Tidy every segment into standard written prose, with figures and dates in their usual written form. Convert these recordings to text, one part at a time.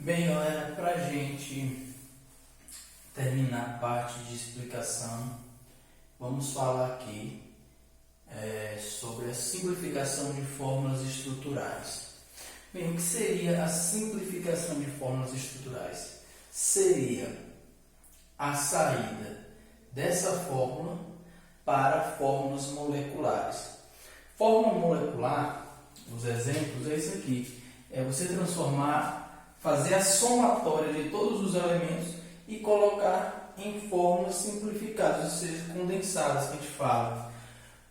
Bem, galera, para a gente terminar a parte de explicação, vamos falar aqui sobre a simplificação de fórmulas estruturais. Bem, o que seria a simplificação de fórmulas estruturais? Seria a saída dessa fórmula para fórmulas moleculares. Fórmula molecular, os exemplos é isso aqui, é você fazer a somatória de todos os elementos e colocar em fórmulas simplificadas, ou seja, condensadas, que a gente fala.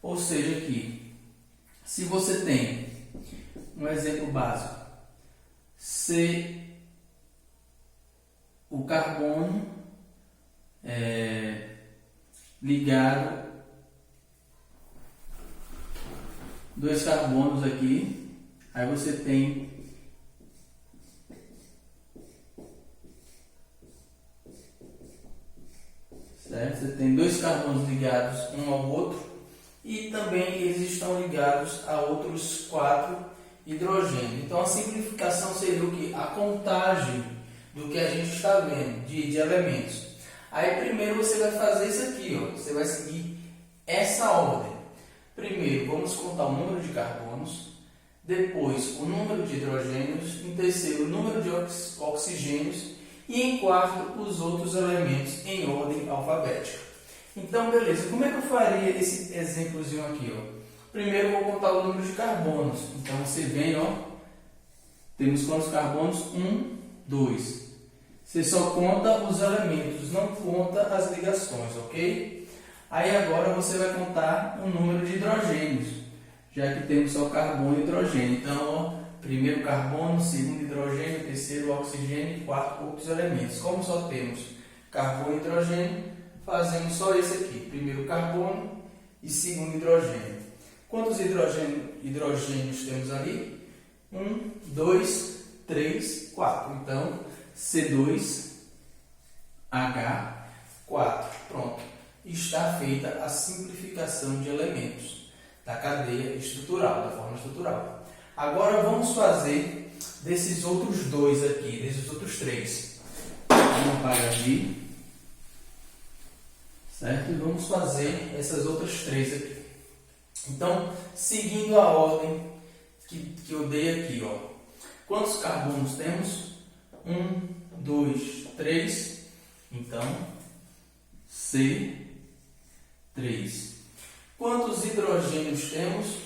Ou seja, aqui, se você tem um exemplo básico, se o carbono ligado, dois carbonos aqui, aí você tem certo? Você tem dois carbonos ligados um ao outro e também eles estão ligados a outros 4 hidrogênios. Então a simplificação seria o que? A contagem do que a gente está vendo de elementos. Aí primeiro você vai fazer isso aqui, ó. Você vai seguir essa ordem. Primeiro vamos contar o número de carbonos, depois o número de hidrogênios, em terceiro o número de oxigênios e em quarto os outros elementos em ordem alfabética. Então, beleza, como é que eu faria esse exemplozinho aqui? Ó? Primeiro eu vou contar o número de carbonos. Então você vem, ó, temos quantos carbonos? 1, 2. Você só conta os elementos, não conta as ligações, ok? Aí agora você vai contar o número de hidrogênios, já que temos só carbono e hidrogênio. Então, ó, primeiro carbono, segundo hidrogênio, terceiro oxigênio e quarto outros elementos. Como só temos carbono e hidrogênio, fazemos só esse aqui. Primeiro carbono e segundo hidrogênio. Quantos hidrogênios temos ali? 1, 2, 3, 4. Então, C2H4. Pronto. Está feita a simplificação de elementos da cadeia estrutural, da forma estrutural. Agora vamos fazer desses outros dois aqui, desses outros 3. Vamos apagar aqui. Certo? E vamos fazer essas outras 3 aqui. Então, seguindo a ordem que eu dei aqui, ó. Quantos carbonos temos? 1, 2, 3. Então, C3. Quantos hidrogênios temos?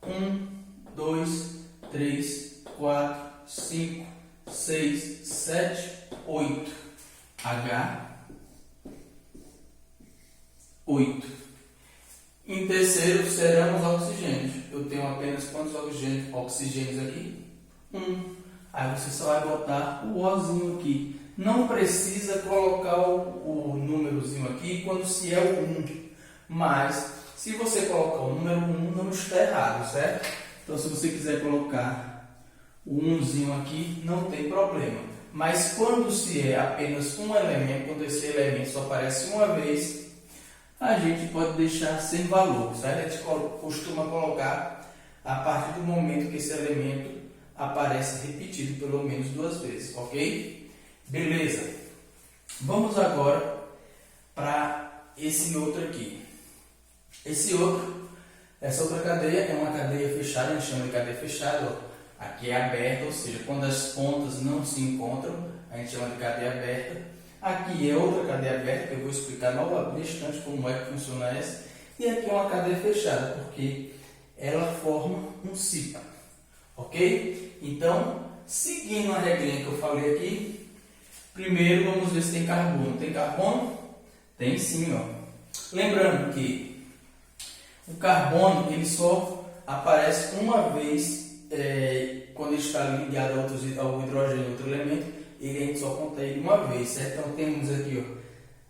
1, 2, 3, 4, 5, 6, 7, 8. H8. Em terceiro serão os oxigênios. Eu tenho apenas quantos oxigênios aqui? 1. Aí você só vai botar o Ozinho aqui. Não precisa colocar o númerozinho aqui quando se é o 1. Mas, se você colocar o número 1, não está errado, certo? Então, se você quiser colocar o 1zinho aqui, não tem problema. Mas quando se é apenas um elemento, quando esse elemento só aparece uma vez, a gente pode deixar sem valor, certo? A gente costuma colocar a partir do momento que esse elemento aparece repetido pelo menos 2 vezes, ok? Beleza. Vamos agora para esse outro aqui. Essa outra cadeia é uma cadeia fechada, a gente chama de cadeia fechada, ó. Aqui é aberta, ou seja, quando as pontas não se encontram, a gente chama de cadeia aberta. Aqui é outra cadeia aberta, que eu vou explicar novamente como é que funciona essa. E aqui é uma cadeia fechada, porque ela forma um ciclo, ok? Então, seguindo a regrinha que eu falei aqui, primeiro vamos ver se tem carbono. Tem carbono? Tem sim, ó. Lembrando que o carbono ele só aparece uma vez quando ele está ligado ao hidrogênio, outro elemento, a gente só conta ele uma vez, certo? Então temos aqui,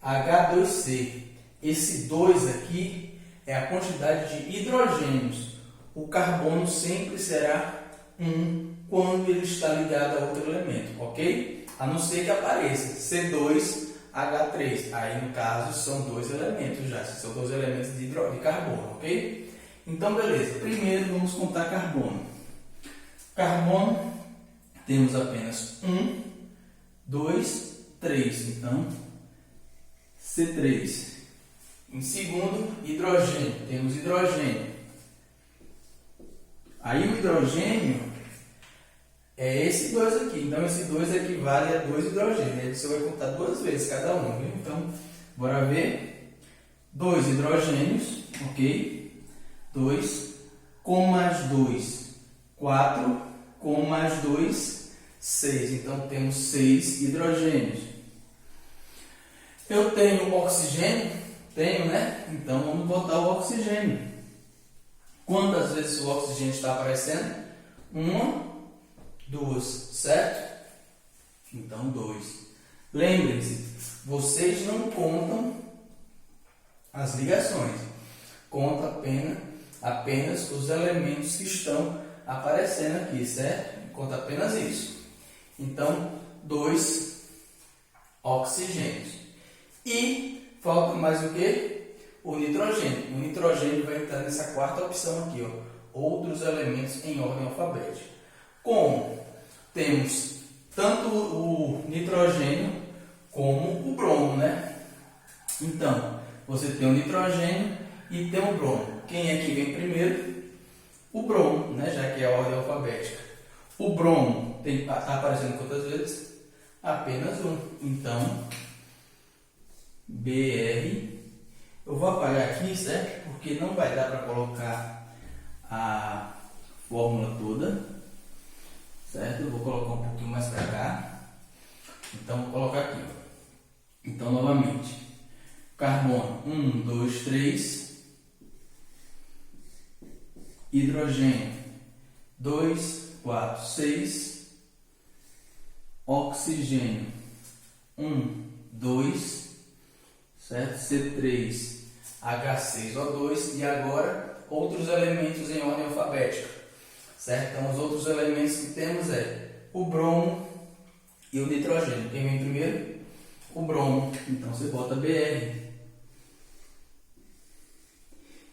ó, H2C. Esse 2 aqui é a quantidade de hidrogênios. O carbono sempre será 1 quando ele está ligado a outro elemento, ok? A não ser que apareça C2H3. Aí, no caso, são 2 elementos já. São 2 elementos de carbono, ok? Então, beleza. Primeiro, vamos contar carbono. Carbono, temos apenas 1. 2, 3. Então, C3. Em segundo, hidrogênio. Temos hidrogênio. Aí o hidrogênio é esse 2 aqui. Então, esse 2 equivale a 2 hidrogênios. Aí você vai contar 2 vezes cada um. Viu? Então, bora ver. 2 hidrogênios, ok? 2 com mais 2, 4, com mais 2, 6. Então, temos 6 hidrogênios. Eu tenho oxigênio? Tenho, né? Então, vamos botar o oxigênio. Quantas vezes o oxigênio está aparecendo? 1, 2, certo? Então, 2. Lembrem-se, vocês não contam as ligações. Conta apenas os elementos que estão aparecendo aqui, certo? Conta apenas isso. Então, 2 oxigênios. E falta mais o quê? O nitrogênio. O nitrogênio vai entrar nessa quarta opção aqui, ó. Outros elementos em ordem alfabética. Como temos tanto o nitrogênio como o bromo, né? Então, você tem o nitrogênio e tem o bromo. Quem é que vem primeiro? O bromo, né? Já que é a ordem alfabética. O bromo está aparecendo quantas vezes? Apenas um. Então, Br. Eu vou apagar aqui, certo? Porque não vai dar para colocar a fórmula toda, certo? Eu vou colocar um pouquinho mais para cá. Então, vou colocar aqui, ó. Então, novamente, carbono 1, 2, 3, hidrogênio 2, 4, 6, oxigênio 1, 2, certo? C3, H6O2 e agora outros elementos em ordem alfabética, certo? Então, os outros elementos que temos é o bromo e o nitrogênio. Quem vem primeiro? O bromo. Então, você bota Br.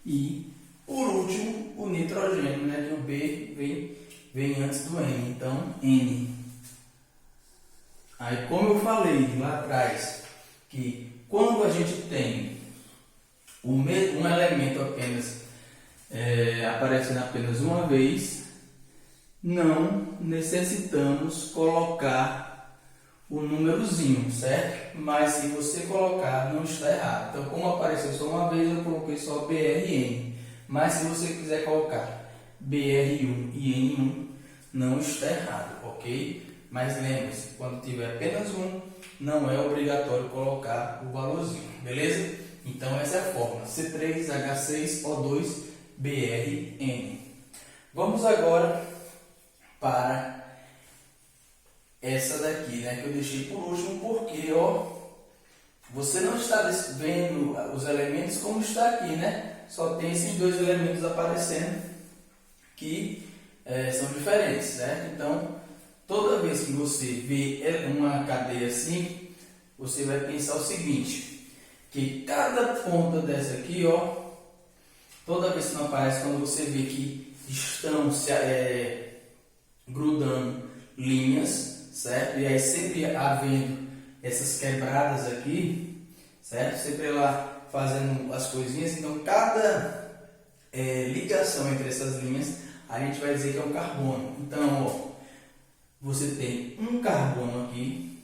E, por último, o nitrogênio, né? Que o B vem antes do N. Então, N. Aí, como eu falei lá atrás, que quando a gente tem um elemento apenas aparecendo apenas uma vez, não necessitamos colocar o númerozinho, certo? Mas se você colocar, não está errado. Então, como apareceu só uma vez, eu coloquei só BRN. Mas se você quiser colocar BR1 e N1, não está errado, ok? Mas lembre-se, quando tiver apenas um, não é obrigatório colocar o valorzinho, beleza? Então, essa é a fórmula, C3H6O2BRN. Vamos agora para essa daqui, né, que eu deixei por último, porque, ó, você não está vendo os elementos como está aqui, né? Só tem esses dois elementos aparecendo que são diferentes, certo? Então, toda vez que você vê uma cadeia assim, você vai pensar o seguinte, que cada ponta dessa aqui, ó, toda vez que não aparece, quando você vê que estão grudando linhas, certo? E aí sempre havendo essas quebradas aqui, certo? Sempre lá fazendo as coisinhas, então cada ligação entre essas linhas, a gente vai dizer que é um carbono. Então, ó, você tem um carbono aqui,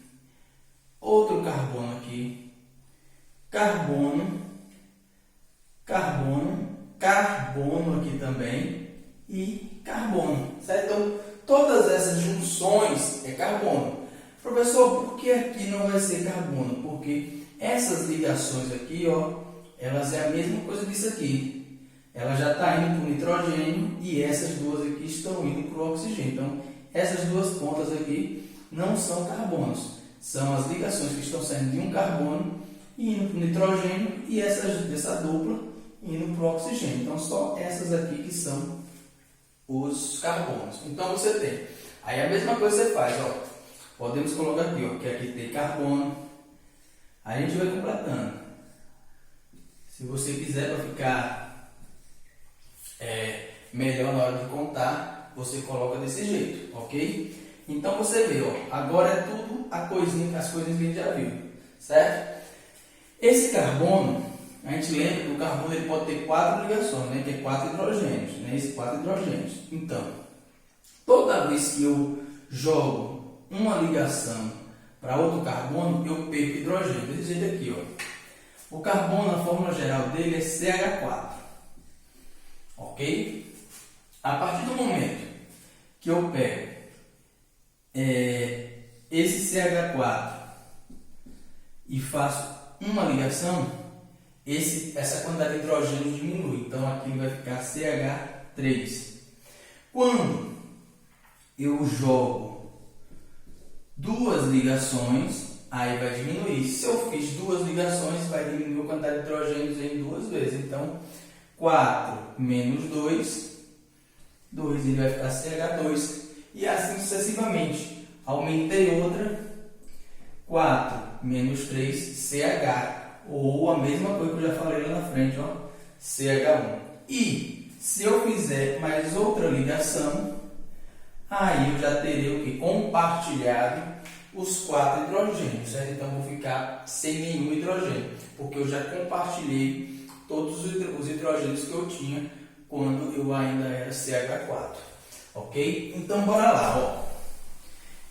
outro carbono aqui, carbono, carbono, carbono aqui também e carbono, certo? Então, todas essas junções é carbono. Professor, por que aqui não vai ser carbono? Porque essas ligações aqui, ó, elas é a mesma coisa disso aqui. Ela já está indo para o nitrogênio e essas duas aqui estão indo para o oxigênio. Então, essas duas pontas aqui não são carbonos. São as ligações que estão saindo de um carbono e indo para o nitrogênio e dessa dupla indo para o oxigênio. Então, só essas aqui que são os carbonos. Então, você tem. Aí, a mesma coisa você faz, ó. Podemos colocar aqui, ó, que aqui tem carbono. Aí, a gente vai completando. Se você quiser para ficar melhor na hora de contar, você coloca desse jeito, ok? Então você vê, ó, agora é tudo as coisinhas que a gente já viu, certo? Esse carbono, a gente lembra que o carbono ele pode ter 4 ligações, né? Que é 4 hidrogênios, né? Esses 4 hidrogênios. Então, toda vez que eu jogo uma ligação para outro carbono, eu perco hidrogênio. Desse jeito aqui, ó. O carbono, a fórmula geral dele é CH4. Ok? A partir do momento que eu pego esse CH4 e faço uma ligação, essa quantidade de hidrogênio diminui. Então aqui vai ficar CH3. Quando eu jogo duas ligações, aí vai diminuir. Se eu fiz duas ligações, vai diminuir a quantidade de hidrogênios em 2 vezes. Então 4 menos 2, ele vai ficar CH2. E assim sucessivamente. Aumentei outra, 4 menos 3, CH. Ou a mesma coisa que eu já falei lá na frente, ó, CH1. E se eu fizer mais outra ligação, aí eu já terei o que? Compartilhado os 4 hidrogênios, certo? Então eu vou ficar sem nenhum hidrogênio, porque eu já compartilhei todos os hidrogênios que eu tinha quando eu ainda era CH4. Ok? Então bora lá, ó.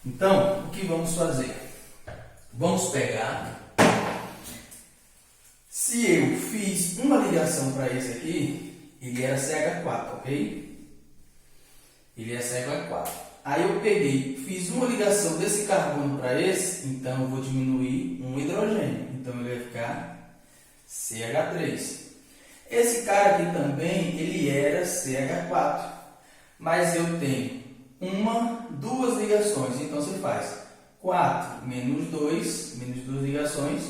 Então, o que vamos fazer? Vamos pegar. Se eu fiz uma ligação para esse aqui, ele era CH4, ok? Ele é CH4. Aí eu peguei, fiz uma ligação desse carbono para esse, então eu vou diminuir um hidrogênio. Então ele vai ficar CH3. Esse cara aqui também, ele era CH4. Mas eu tenho duas ligações. Então você faz 4 menos 2, menos 2 ligações,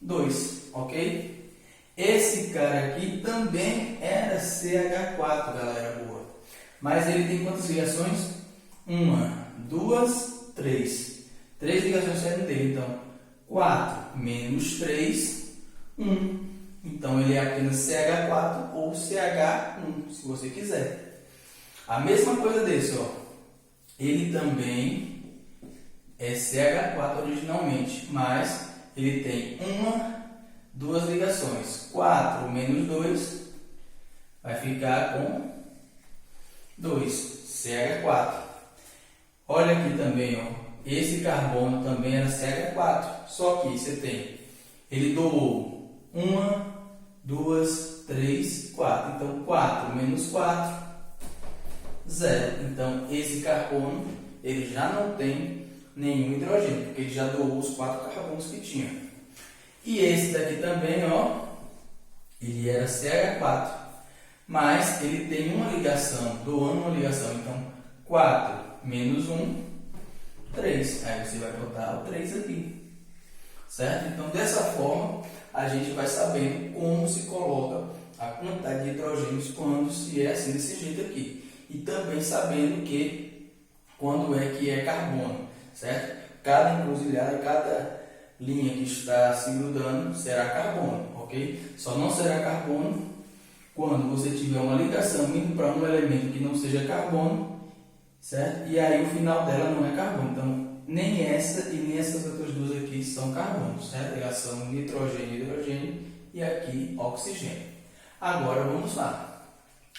2, ok? Esse cara aqui também era CH4, galera boa. Mas ele tem quantas ligações? 1, 2, 3. 3 ligações saindo dele. Então, 4 menos 3, 1. Então, ele é apenas CH4 ou CH1, se você quiser. A mesma coisa desse, ó. Ele também é CH4 originalmente, mas ele tem 2 ligações. 4 menos 2 vai ficar com 2, CH4. Olha aqui também, ó. Esse carbono também era CH4, só que você tem, ele doou 1, 2, 3, 4. Então 4 menos 4, 0. Então esse carbono ele já não tem nenhum hidrogênio, porque ele já doou os 4 carbonos que tinha. E esse daqui também, ó, ele era CH4, mas ele tem uma ligação, doando uma ligação. Então 4 menos 1, 3. Aí você vai botar o 3 aqui, certo? Então dessa forma a gente vai sabendo como se coloca a quantidade de hidrogênios quando se é assim desse jeito aqui. E também sabendo que quando é que é carbono, certo? Cada encruzilhada, cada linha que está se grudando será carbono, ok? Só não será carbono quando você tiver uma ligação indo para um elemento que não seja carbono, certo? E aí o final dela não é carbono. Então, nem essa e nem essas outras duas aqui são carbonos, certo? Ligação nitrogênio e hidrogênio e aqui oxigênio. Agora vamos lá.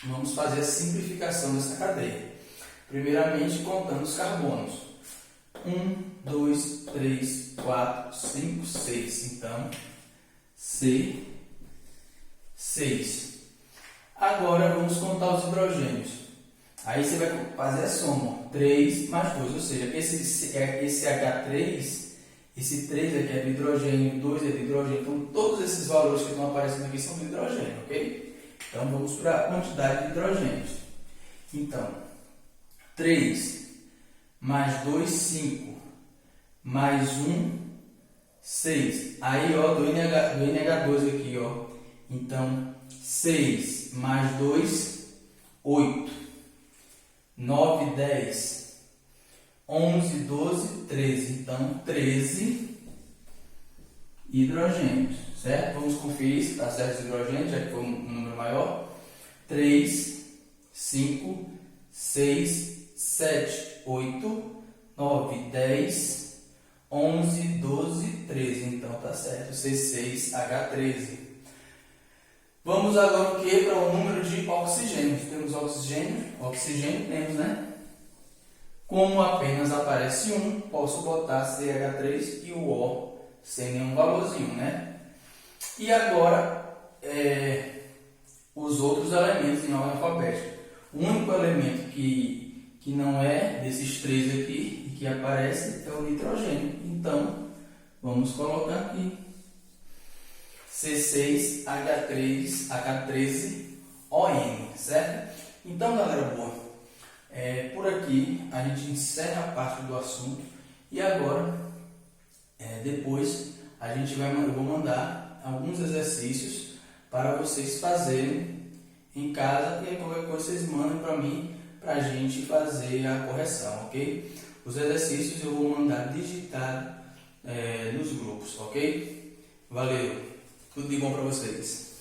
Vamos fazer a simplificação dessa cadeia. Primeiramente, contando os carbonos. 1, 2, 3, 4, 5, 6. Então, C, 6. Agora, vamos contar os hidrogênios. Aí você vai fazer a soma. 3 mais 2. Ou seja, esse H3, esse 3 aqui é de hidrogênio, 2 é de hidrogênio. Então, todos esses valores que estão aparecendo aqui são de hidrogênio, ok? Então, vamos para a quantidade de hidrogênios. Então, 3 mais 2, 5, mais 1, 6. Aí, ó, do NH2 aqui, ó. Então, 6 mais 2, 8. 9, 10. 11, 12, 13. Então, 13 hidrogênios, certo? Vamos conferir se está certo os hidrogênios, já que foi um número maior. 3, 5, 6 7, 8, 9, 10, 11, 12, 13. Então tá certo, C6H13. Vamos agora o que? Para o número de oxigênio. Temos oxigênio temos, né? Como apenas aparece um, posso botar CH3 e o O sem nenhum valorzinho, né? E agora, os outros elementos em ordem alfabética. O único elemento que não é desses três aqui e que aparece é o nitrogênio. Então, vamos colocar aqui C6H13ON, certo? Então, galera boa, por aqui a gente encerra a parte do assunto e agora, depois, eu vou mandar alguns exercícios para vocês fazerem em casa e aí qualquer coisa vocês mandem para mim para a gente fazer a correção, ok? Os exercícios eu vou mandar digitado nos grupos, ok? Valeu! Tudo de bom para vocês!